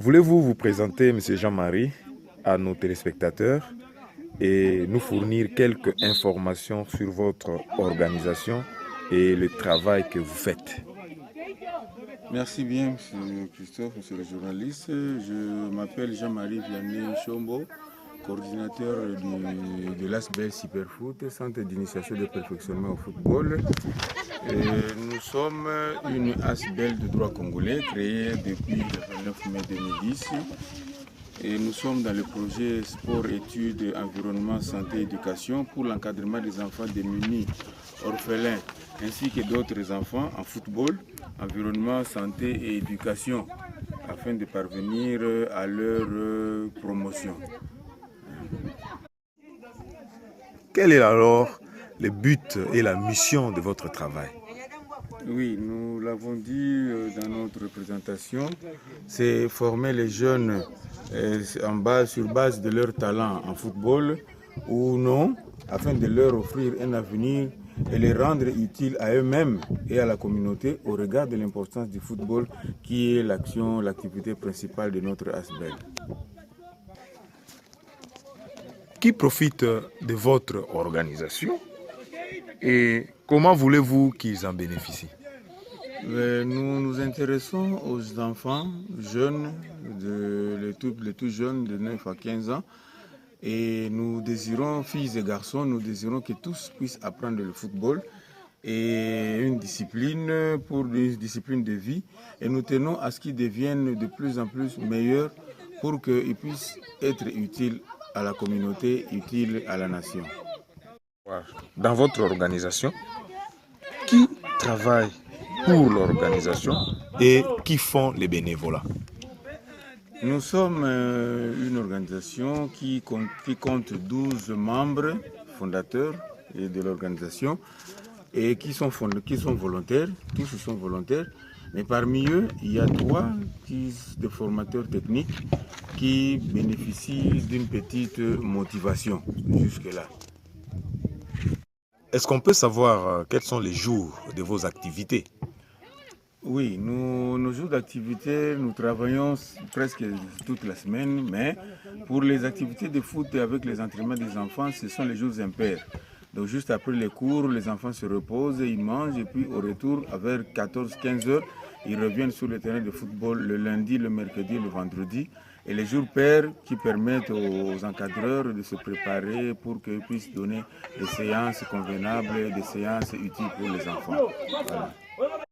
Voulez-vous vous présenter, M. Jean-Marie, à nos téléspectateurs et nous fournir quelques informations sur votre organisation et le travail que vous faites? Merci bien, M. Christophe, Monsieur le journaliste. Je m'appelle Jean-Marie Vianney Chombo, coordinateur de l'ASBEL Superfoot, Centre d'initiation de perfectionnement au football. Nous sommes une ASBEL de droit congolais créée depuis le 29 mai 2010. Et nous sommes dans le projet Sport, Études, Environnement, Santé, Éducation pour l'encadrement des enfants démunis, orphelins, ainsi que d'autres enfants en football, environnement, santé et éducation, afin de parvenir à leur promotion. Quel est alors le but et la mission de votre travail? Oui, nous l'avons dit dans notre présentation, c'est former les jeunes sur base de leur talent en football ou non, afin de leur offrir un avenir et les rendre utiles à eux-mêmes et à la communauté au regard de l'importance du football qui est l'activité principale de notre ASBEL. Qui profite de votre organisation et comment voulez-vous qu'ils en bénéficient? Nous nous intéressons aux enfants jeunes, les tout jeunes de 9 à 15 ans. Et nous désirons, filles et garçons, nous désirons que tous puissent apprendre le football et une discipline de vie. Et nous tenons à ce qu'ils deviennent de plus en plus meilleurs pour qu'ils puissent être utiles à la communauté, utiles à la nation. Dans votre organisation, qui travaille pour l'organisation et qui font les bénévolats? Nous sommes une organisation qui compte 12 membres fondateurs de l'organisation et qui sont volontaires, tous sont volontaires, mais parmi eux, il y a 3 de formateurs techniques qui bénéficient d'une petite motivation jusque-là. Est-ce qu'on peut savoir quels sont les jours de vos activités? Oui, nos jours d'activité, nous travaillons presque toute la semaine, mais pour les activités de foot avec les entraînements des enfants, ce sont les jours impairs. Donc juste après les cours, les enfants se reposent, ils mangent et puis au retour, vers 14-15 heures, ils reviennent sur le terrain de football le lundi, le mercredi, le vendredi. Et les jours pairs qui permettent aux encadreurs de se préparer pour qu'ils puissent donner des séances convenables, des séances utiles pour les enfants. Voilà.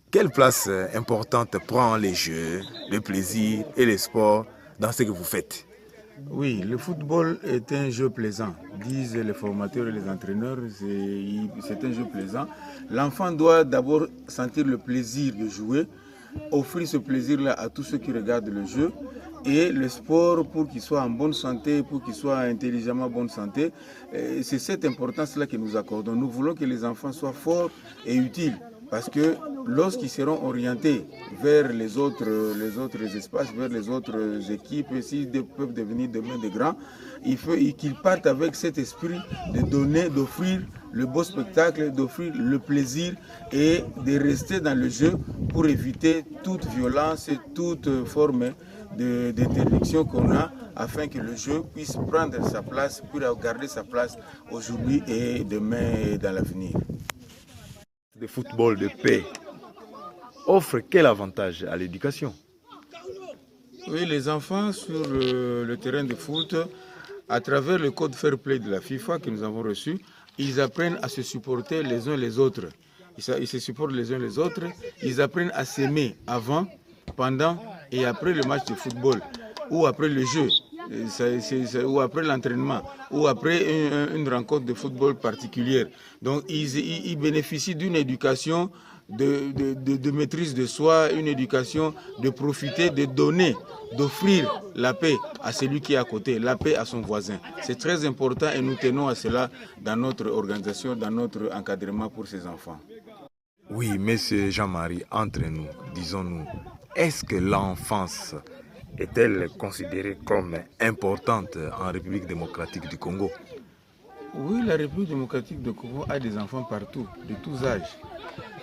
Quelle place importante prend les jeux, le plaisir et le sport dans ce que vous faites? Oui, le football est un jeu plaisant, disent les formateurs et les entraîneurs, c'est un jeu plaisant. L'enfant doit d'abord sentir le plaisir de jouer, offrir ce plaisir-là à tous ceux qui regardent le jeu. Et le sport, pour qu'il soit en bonne santé, pour qu'il soit intelligemment en bonne santé, c'est cette importance-là que nous accordons. Nous voulons que les enfants soient forts et utiles. Parce que lorsqu'ils seront orientés vers les autres espaces, vers les autres équipes, s'ils peuvent devenir demain des grands, il faut qu'ils partent avec cet esprit de donner, d'offrir le beau spectacle, d'offrir le plaisir et de rester dans le jeu pour éviter toute violence et toute forme d'interdiction qu'on a afin que le jeu puisse prendre sa place, pour garder sa place aujourd'hui et demain et dans l'avenir. Le football de paix offre quel avantage à l'éducation? Oui, les enfants sur le terrain de foot, à travers le code Fair Play de la FIFA que nous avons reçu, ils apprennent à se supporter les uns les autres. Ils se supportent les uns les autres, ils apprennent à s'aimer avant, pendant et après le match de football ou après le jeu. Ou après l'entraînement, ou après une rencontre de football particulière. Donc ils bénéficient d'une éducation de maîtrise de soi, une éducation de profiter, de donner, d'offrir la paix à celui qui est à côté, la paix à son voisin. C'est très important et nous tenons à cela dans notre organisation, dans notre encadrement pour ces enfants. Oui, monsieur Jean-Marie, entre nous, disons-nous, est-ce que l'enfance est-elle considérée comme importante en République démocratique du Congo? Oui, la République démocratique du Congo a des enfants partout, de tous âges.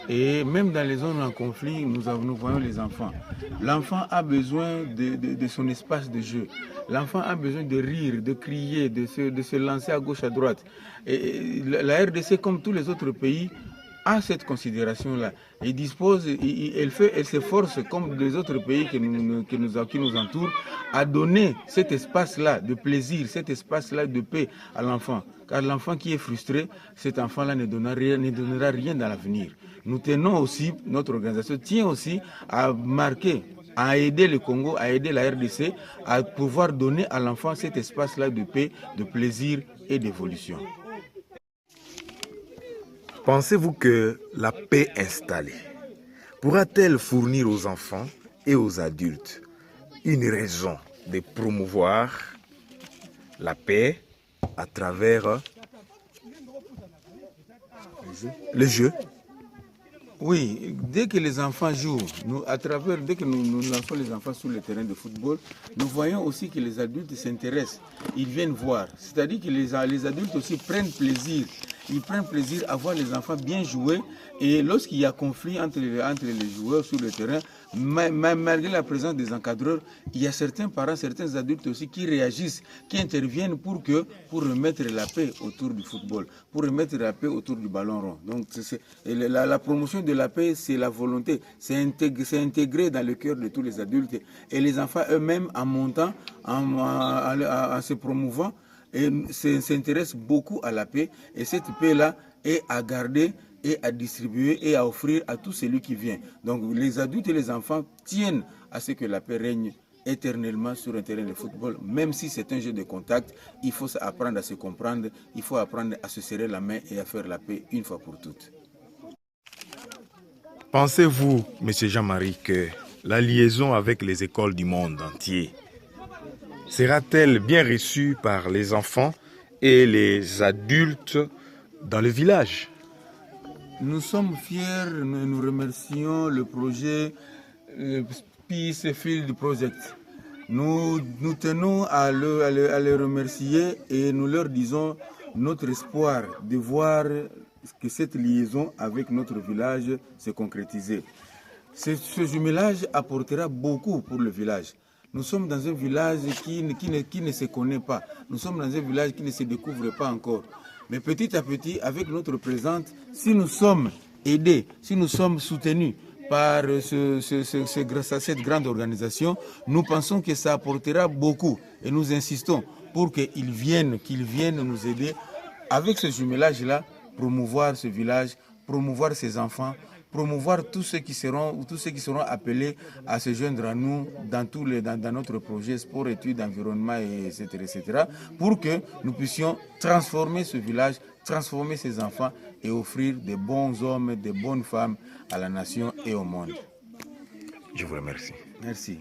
Et même dans les zones en conflit, nous voyons les enfants. L'enfant a besoin de son espace de jeu. L'enfant a besoin de rire, de crier, de se lancer à gauche, à droite. Et la RDC, comme tous les autres pays, a cette considération-là. Elle dispose, elle s'efforce, comme les autres pays qui nous entourent, à donner cet espace-là de plaisir, cet espace-là de paix à l'enfant. Car l'enfant qui est frustré, cet enfant-là ne donnera rien dans l'avenir. Nous tenons aussi, notre organisation tient aussi à marquer, à aider le Congo, à aider la RDC, à pouvoir donner à l'enfant cet espace-là de paix, de plaisir et d'évolution. Pensez-vous que la paix installée pourra-t-elle fournir aux enfants et aux adultes une raison de promouvoir la paix à travers le jeu? Oui, dès que les enfants jouent, dès que nous lançons les enfants sur le terrain de football, nous voyons aussi que les adultes s'intéressent, ils viennent voir. C'est-à-dire que les adultes aussi prennent plaisir. Ils prennent plaisir à voir les enfants bien jouer. Et lorsqu'il y a conflit entre les joueurs sur le terrain, malgré la présence des encadreurs, il y a certains parents, certains adultes aussi qui réagissent, qui interviennent pour remettre la paix autour du football, pour remettre la paix autour du ballon rond. Donc la promotion de la paix, c'est la volonté, c'est intégré dans le cœur de tous les adultes. Et les enfants eux-mêmes, en montant, en se promouvant, et s'intéressent beaucoup à la paix. Et cette paix-là est à garder et à distribuer et à offrir à tout celui qui vient. Donc les adultes et les enfants tiennent à ce que la paix règne éternellement sur un terrain de football. Même si c'est un jeu de contact, il faut apprendre à se comprendre, il faut apprendre à se serrer la main et à faire la paix une fois pour toutes. Pensez-vous, M. Jean-Marie, que la liaison avec les écoles du monde entier sera-t-elle bien reçue par les enfants et les adultes dans le village? Nous sommes fiers, nous remercions le projet Peace Field Project. Nous tenons à les remercier et nous leur disons notre espoir de voir que cette liaison avec notre village se concrétiser. Ce jumelage apportera beaucoup pour le village. Nous sommes dans un village qui ne se connaît pas. Nous sommes dans un village qui ne se découvre pas encore. Mais petit à petit, avec notre présence, si nous sommes aidés, si nous sommes soutenus par cette grande organisation, nous pensons que ça apportera beaucoup. Et nous insistons pour qu'ils viennent nous aider avec ce jumelage-là, promouvoir ce village, promouvoir ces enfants, promouvoir tous ceux qui seront appelés à se joindre à nous dans notre projet sport, études, environnement, etc., pour que nous puissions transformer ce village, transformer ces enfants et offrir de bons hommes, de bonnes femmes à la nation et au monde. Je vous remercie. Merci.